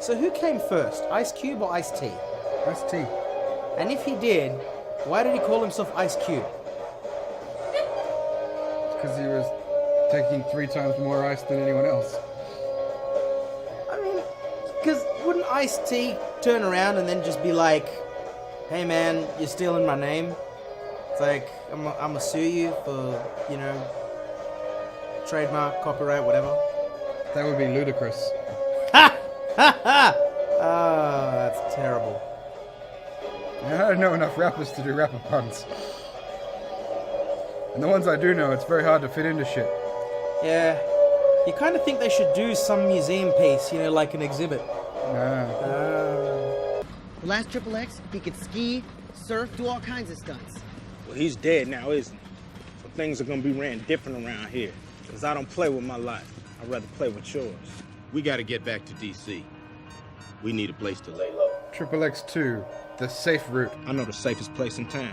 So who came first, Ice Cube or Ice T? Ice T. And if he did, why did he call himself Ice Cube? Because he was taking 3 times more ice than anyone else. I mean, because wouldn't Ice T turn around and then just be like, hey man, you're stealing my name? It's like, I'm gonna sue you for, you know, trademark, copyright, whatever. That would be ludicrous. Ha! Ha ha! Oh, that's terrible. I don't know enough rappers to do rapper puns. And the ones I do know, it's very hard to fit into shit. Yeah. You kind of think they should do some museum piece, you know, like an exhibit. The last XXX, he could ski, surf, do all kinds of stunts. Well, he's dead now, isn't he? So things are gonna be ran different around here. Because I don't play with my life. I'd rather play with yours. We gotta get back to DC. We need a place to lay low. XXX 2, the safe route. I know the safest place in town.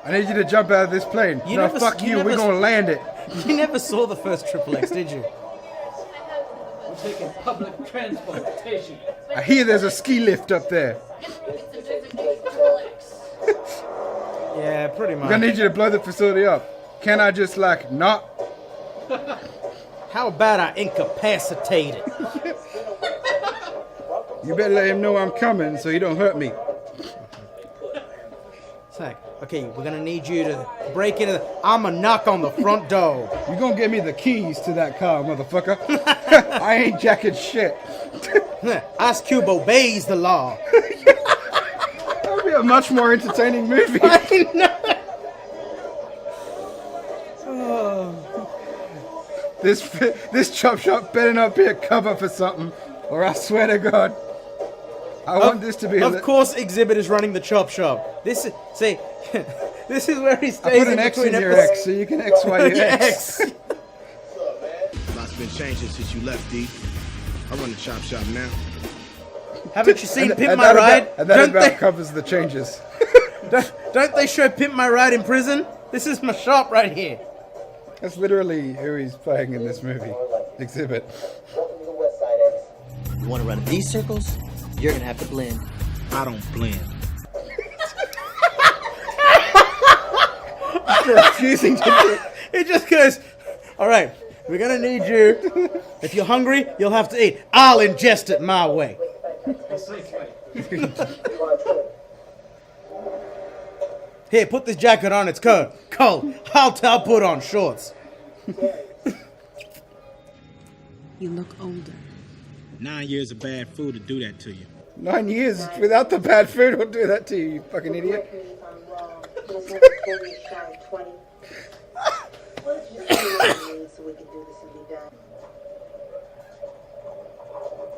I need you to jump out of this plane. No, fuck you, we're gonna land it. You never saw the first XXX, did you? We're taking public transportation. I hear there's a ski lift up there. Yeah, pretty much. I'm gonna need you to blow the facility up. Can I just, like, not? How about I incapacitate it? You better let him know I'm coming so he don't hurt me. It's like, okay, we're gonna need you to break into the... I'ma knock on the front door. You gonna give me the keys to that car, motherfucker. I ain't jacking shit. Ice Cube obeys the law. That would be a much more entertaining movie. I know. This chop shop better not be a cover for something, or I swear to God, I want this to be. Of course, Exhibit is running the chop shop. This is this is where he stays. I put an X in your X so you can X Y your X. Lots been changing since you left, D. I run the chop shop now. Haven't you seen Pimp My Ride? And that about covers the changes. Don't they show Pimp My Ride in prison? This is my shop right here. That's literally who he's playing in this movie. Exhibit. You want to run in these circles? You're gonna have to blend. I don't blend. Refusing to do. It just goes, all right, we're gonna need you. If you're hungry, you'll have to eat. I'll ingest it my way. Here, put this jacket on. It's cold. I'll put on shorts. You look older. 9 years of bad food to do that to you. 9 years without the bad food will do that to you, you fucking idiot.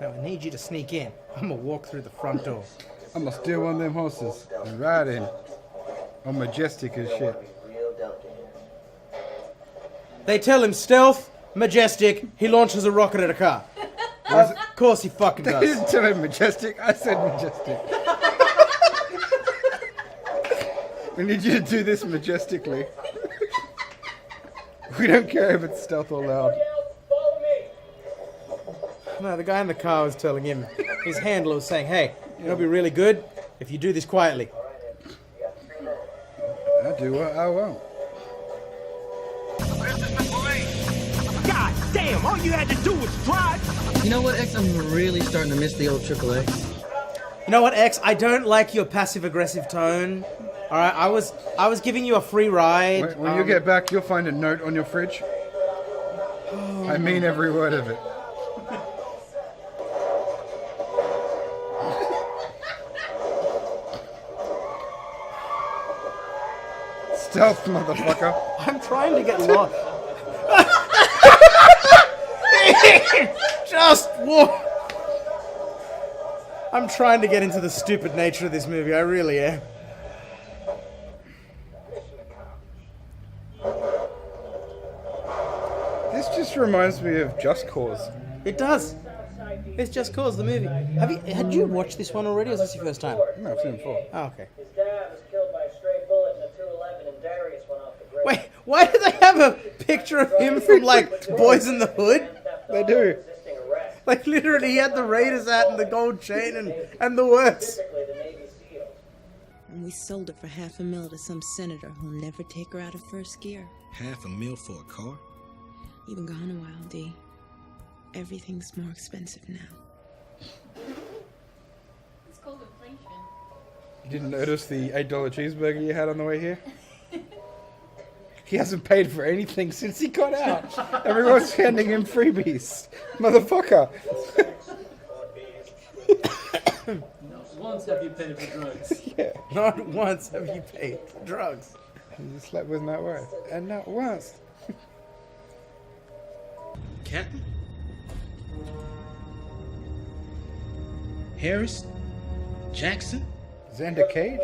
Now I need you to sneak in. I'm gonna walk through the front door. I'm gonna steal one of them horses and ride in. I'm majestic as shit. They tell him stealth, majestic, he launches a rocket at a car. Of course he fucking They does. didn't tell him majestic, I said majestic. We need you to do this majestically. We don't care if it's stealth or loud. No, the guy in the car was telling him, his handler was saying, hey, it'll be really good if you do this quietly. I do what I want. God damn, all you had to do was drive. You know what, X? I'm really starting to miss the old XXX. You know what, X? I don't like your passive-aggressive tone. All right, I was giving you a free ride. When you get back, you'll find a note on your fridge. I mean every word of it. Stealth, motherfucker. I'm trying to get lost. Whoa! I'm trying to get into the stupid nature of this movie. I really am. This just reminds me of Just Cause. It does. It's Just Cause, the movie. Had you watched this one already, or is this your first time? No, I've seen it before. Oh, okay. His dad was killed by a stray bullet in a 211 and Darius went off the grid. Wait, why do they have a picture of him from, like, Boys in the Hood? They do. Like, literally, he had the Raiders hat and the gold chain and the works. And we sold her for $500,000 to some senator who'll never take her out of first gear. $500,000 for a car? You've been gone a while, D. Everything's more expensive now. It's called inflation. You didn't notice the $8 cheeseburger you had on the way here? He hasn't paid for anything since he got out. Everyone's handing him freebies. Motherfucker. Not once have you paid for drugs. Yeah. Not once have you paid for drugs. You slept with not once. And not once. Captain? Harris? Jackson? Xander Cage?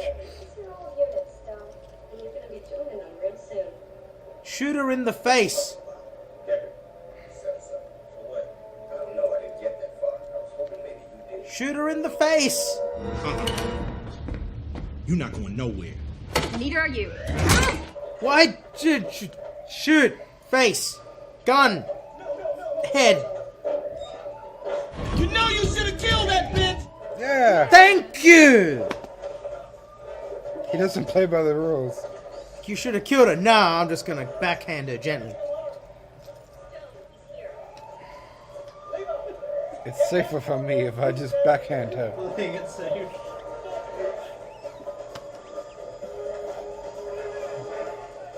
Shoot her in the face. Shoot her in the face. You're not going nowhere. Neither are you. Why? Shoot. Face. Gun. Head. You know you should have killed that bitch! Yeah. Thank you. He doesn't play by the rules. You should have killed her. Nah, I'm just gonna backhand her gently. It's safer for me if I just backhand her. Playing it safe.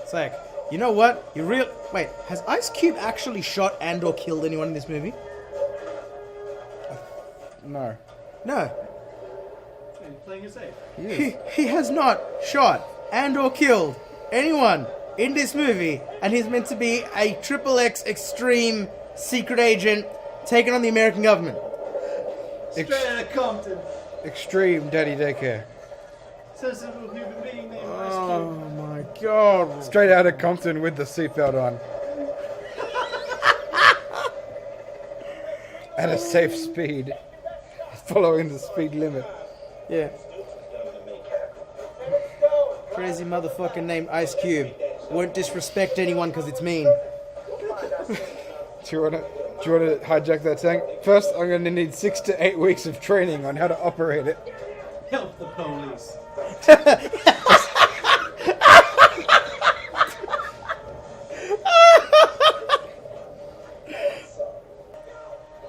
It's like, you know what? Wait, has Ice Cube actually shot and or killed anyone in this movie? No. No. He's playing it safe. He has not shot and or killed anyone in this movie, and he's meant to be a XXX extreme secret agent taking on the American government. Straight out of Compton. Extreme daddy daycare. Sensible human being named Ice Oh Cube. my god. Straight out of Compton with the seatbelt on. At a safe speed. Following the speed limit. Yeah. Crazy motherfucker named Ice Cube. Won't disrespect anyone because it's mean. Do you want to hijack that tank? First, I'm going to need 6 to 8 weeks of training on how to operate it. Help the police.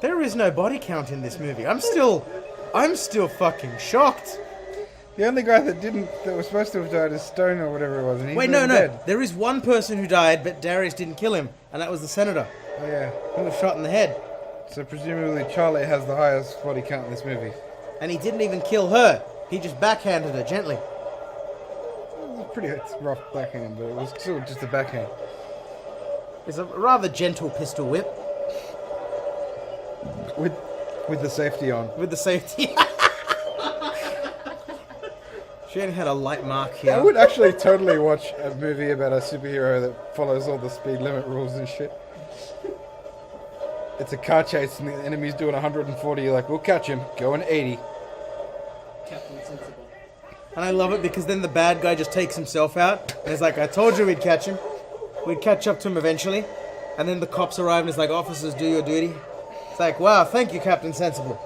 There is no body count in this movie. I'm still fucking shocked. The only guy that was supposed to have died is Stone or whatever it was. And he's Wait, not no. dead. There is one person who died, but Darius didn't kill him, and that was the senator Oh, yeah. who was shot in the head. So presumably Charlie has the highest body count in this movie. And he didn't even kill her. He just backhanded her gently. It's rough backhand, but it was still just a backhand. It's a rather gentle pistol whip With the safety on. with the safety. She only had a light mark here. I would actually totally watch a movie about a superhero that follows all the speed limit rules and shit. It's a car chase and the enemy's doing 140. You're like, we'll catch him. Going 80. Captain Sensible. And I love it because then the bad guy just takes himself out. And it's like, I told you we'd catch him. We'd catch up to him eventually. And then the cops arrive and it's like, officers, do your duty. It's like, wow, thank you, Captain Sensible.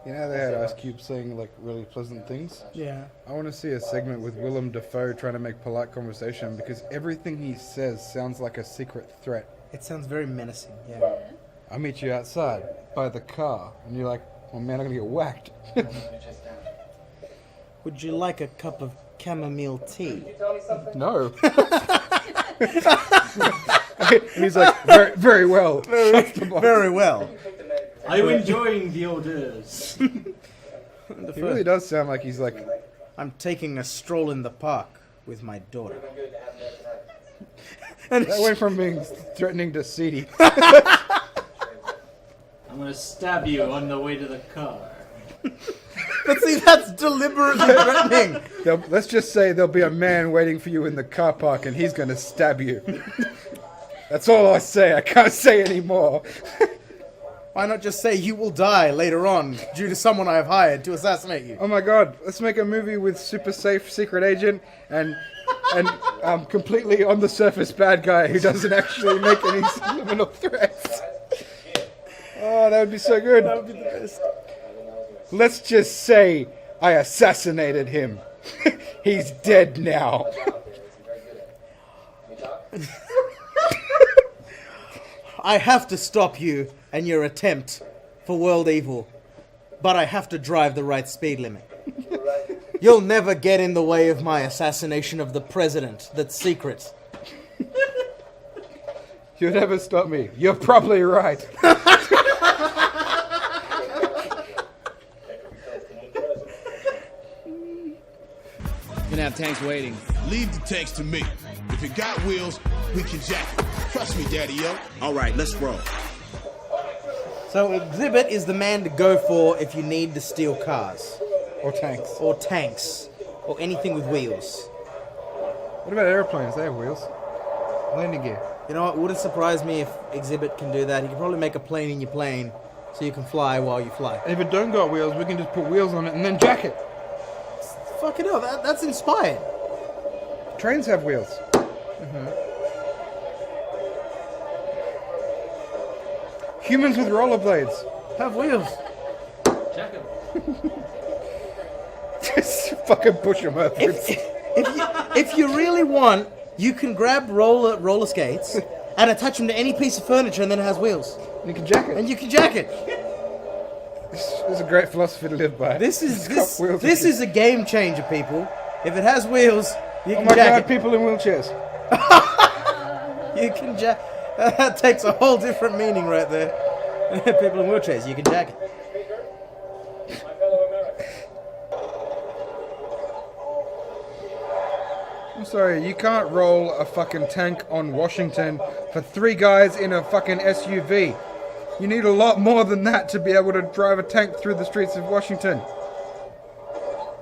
You know they had Ice Cube saying like really pleasant things? Yeah. I want to see a segment with Willem Dafoe trying to make polite conversation because everything he says sounds like a secret threat. It sounds very menacing, yeah. I'll meet you outside by the car. And you're like, oh man, I'm going to get whacked. Would you like a cup of chamomile tea? No. And he's like, very, very well. Shuts the box. Very well. Are you enjoying the hors d'oeuvres? He really does sound like he's like, I'm taking a stroll in the park with my daughter. And That went from being threatening to seedy. I'm gonna stab you on the way to the car. but see, that's deliberately threatening. Let's just say there'll be a man waiting for you in the car park and he's going to stab you. That's all I say. I can't say any more. Why not just say you will die later on due to someone I have hired to assassinate you? Oh my god, let's make a movie with super safe secret agent and completely on the surface bad guy who doesn't actually make any subliminal threats. Oh, that would be so good. That would be the best. Let's just say I assassinated him. He's dead now. I have to stop you and your attempt for world evil, but I have to drive the right speed limit. You'll never get in the way of my assassination of the president that's secret. You'll never stop me. You're probably right. Gonna have tanks waiting. Leave the tanks to me. If it got wheels, we can jack it. Trust me, Daddy-o. All right, let's roll. So Exhibit is the man to go for if you need to steal cars. Or tanks. Or tanks. Or anything with wheels. What about airplanes? They have wheels. Landing gear. You know what, wouldn't surprise me if Exhibit can do that. He can probably make a plane in your plane so you can fly while you fly. And if it don't got wheels, we can just put wheels on it and then jack it. Fucking hell, that's inspired. Trains have wheels. Humans with rollerblades. Have wheels. Check him. Just fucking push them over. If you really want, you can grab roller skates and attach them to any piece of furniture and then it has wheels. You can jack it. And you can jack it. This is a great philosophy to live by. This is wheels this and is a game changer, people. If it has wheels, you Oh can my jack god, it. people in wheelchairs. You can jack. That takes a whole different meaning right there. People in wheelchairs, you can jack it. My fellow Americans. I'm sorry, you can't roll a fucking tank on Washington for 3 guys in a fucking SUV. You need a lot more than that to be able to drive a tank through the streets of Washington.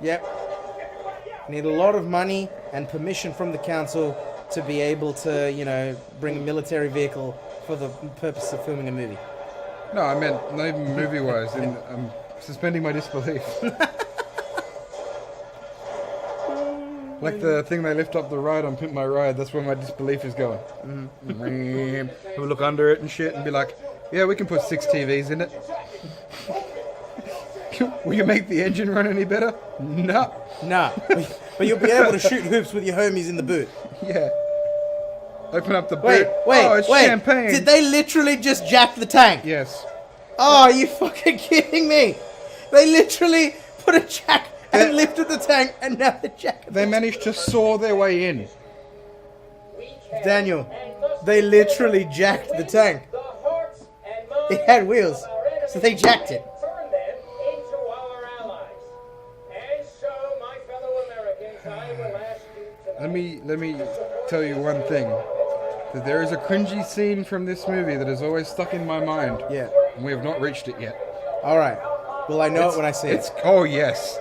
Yep. Need a lot of money and permission from the council to be able to, you know, bring a military vehicle for the purpose of filming a movie. No, I meant not even movie-wise, and I'm suspending my disbelief. Like the thing they lift up the ride on Pimp My Ride, that's where my disbelief is going. Have a look under it and shit and be like, yeah, we can put 6 TVs in it. Will you make the engine run any better? No. Nah. But you'll be able to shoot hoops with your homies in the boot. Yeah. Open up the boot. Wait, oh, it's champagne. Did they literally just jack the tank? Yes. Oh, are you fucking kidding me? They literally put a jack and lifted the tank and now they're jacking. They managed to saw their way in. Daniel, they literally jacked the tank. It had wheels, so they jacked it. Turn them into our allies. And so, my fellow Americans, I will ask you tonight. Let me tell you one thing. That there is a cringy scene from this movie that has always stuck in my mind. Yeah. And we have not reached it yet. All right. Well, I know it when I see it. Oh, yes.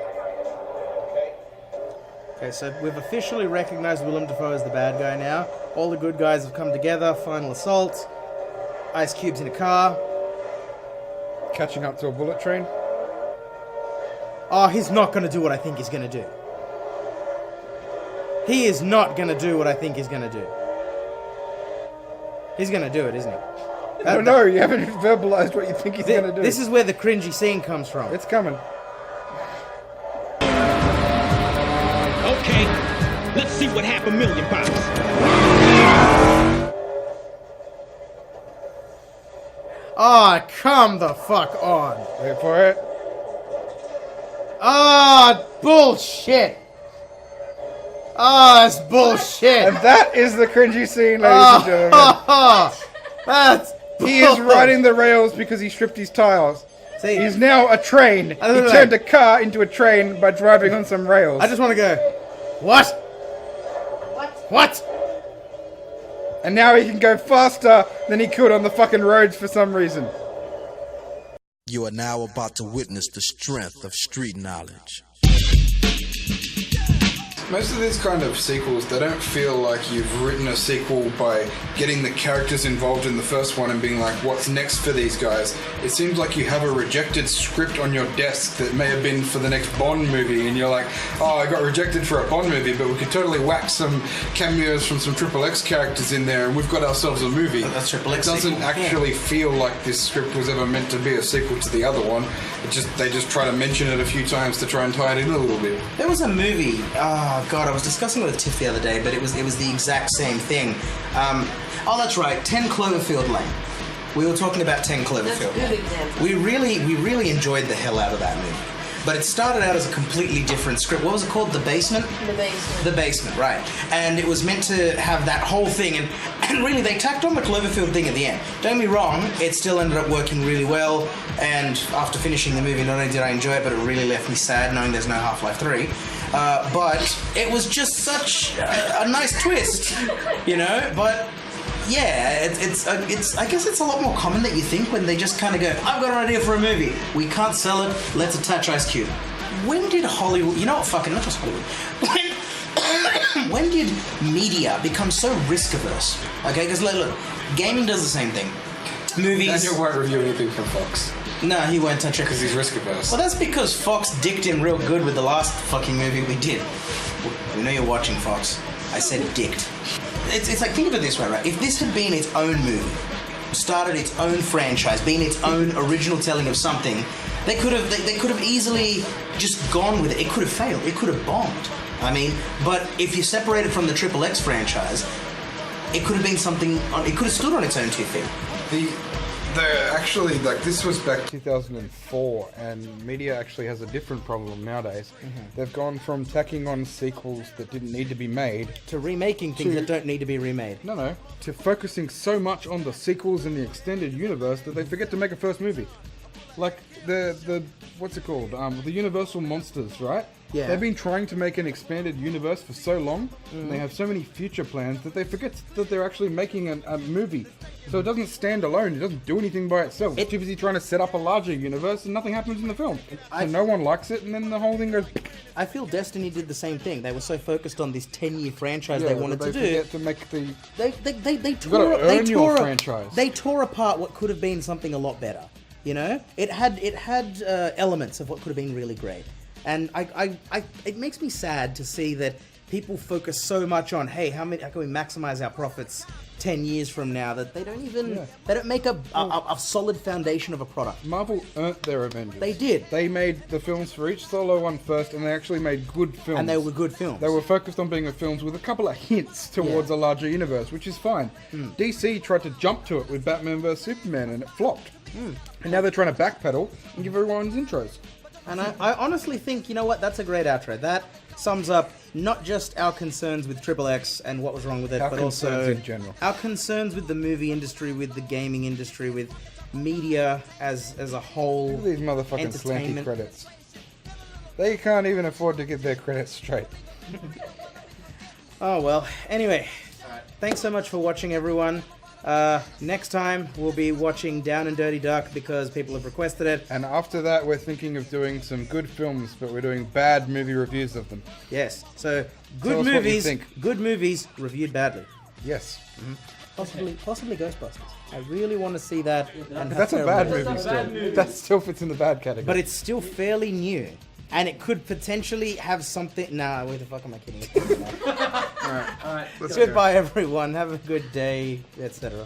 Okay, so we've officially recognized Willem Dafoe as the bad guy now. All the good guys have come together. Final assault. Ice Cube's in a car. Catching up to a bullet train. Oh, he's not going to do what I think he's going to do. He is not going to do what I think he's going to do. He's going to do it, isn't he? I don't know. You haven't verbalized what you think he's going to do. This is where the cringy scene comes from. It's coming. Okay, let's see what $500,000 buys. Oh, come the fuck on. Wait for it. Ah, bullshit. Ah, it's bullshit. And that is the cringy scene, ladies and gentlemen. That's He is riding the rails because he stripped his tires. See, He's now a train. He turned a car into a train by driving on some rails. I just want to go, what? What? And now he can go faster than he could on the fucking roads for some reason. You are now about to witness the strength of street knowledge. Most of these kind of sequels, they don't feel like you've written a sequel by getting the characters involved in the first one and being like, what's next for these guys? It seems like you have a rejected script on your desk that may have been for the next Bond movie, and you're like, oh, I got rejected for a Bond movie, but we could totally whack some cameos from some XXX characters in there, and we've got ourselves a movie. That's XXX It doesn't sequel. actually feel like this script was ever meant to be a sequel to the other one. They just try to mention it a few times to try and tie it in a little bit. There was a movie. Oh God, I was discussing it with Tiff the other day, but it was the exact same thing. Oh, that's right, 10 Cloverfield Lane. We were talking about 10 Cloverfield Lane. We really enjoyed the hell out of that movie. But it started out as a completely different script. What was it called? The Basement? The Basement. The Basement, right. And it was meant to have that whole thing, and really they tacked on the Cloverfield thing at the end. Don't get me wrong, it still ended up working really well, and after finishing the movie, not only did I enjoy it, but it really left me sad knowing there's no Half-Life 3. But it was just such a nice twist, you know? But yeah, it's I guess it's a lot more common than you think when they just kind of go, I've got an idea for a movie. We can't sell it. Let's attach Ice Cube. When did Hollywood? You know what? Fucking not just Hollywood. When did media become so risk averse? Okay, because look, gaming does the same thing. Movies. Daniel won't review anything from Fox. No, he won't touch it because he's risk averse. Well, that's because Fox dicked him real good with the last fucking movie we did. We know you're watching, Fox. I said dicked. It's like, think of it this way, right? If this had been its own movie, started its own franchise, been its own original telling of something, they could have easily just gone with it. It could have failed. It could have bombed. I mean, but if you separate it from the XXX franchise, it could have been something. It could have stood on its own 2 feet. Actually, like, this was back 2004, and media actually has a different problem nowadays. They've gone from tacking on sequels that didn't need to be made to remaking things that don't need to be remade. No, to focusing so much on the sequels and the extended universe that they forget to make a first movie. Like the what's it called? The Universal Monsters, right? Yeah. They've been trying to make an expanded universe for so long, and they have so many future plans that they forget that they're actually making a movie. So it doesn't stand alone. It doesn't do anything by itself. It's too busy trying to set up a larger universe, and nothing happens in the film. So no one likes it, and then the whole thing goes. I feel Destiny did the same thing. They were so focused on this 10-year franchise they wanted to do. Forget to make the. They tore apart what could have been something a lot better. You know, it had elements of what could have been really great. And it makes me sad to see that people focus so much on, hey, how can we maximize our profits 10 years from now, that they don't even, they don't make a solid foundation of a product. Marvel earned their Avengers. They did. They made the films for each solo one first, and they actually made good films. And they were good films. They were focused on being films with a couple of hints towards a larger universe, which is fine. DC tried to jump to it with Batman vs Superman, and it flopped. And now they're trying to backpedal and give everyone's intros. And I honestly think, you know what, that's a great outro. That sums up not just our concerns with XXX and what was wrong with it, but also in general. Our concerns with the movie industry, with the gaming industry, with media as a whole. Look at these motherfucking slanty credits. They can't even afford to get their credits straight. Oh well. Anyway, thanks so much for watching, everyone. Next time we'll be watching Down and Dirty Duck because people have requested it. And after that, we're thinking of doing some good films, but we're doing bad movie reviews of them. Yes. So good movies reviewed badly. Yes. Possibly Ghostbusters. I really want to see that. And that's a bad movie still. That still fits in the bad category. But it's still fairly new. And it could potentially have something. Nah, where the fuck am I kidding? All right. Goodbye, everyone. Have a good day, etc.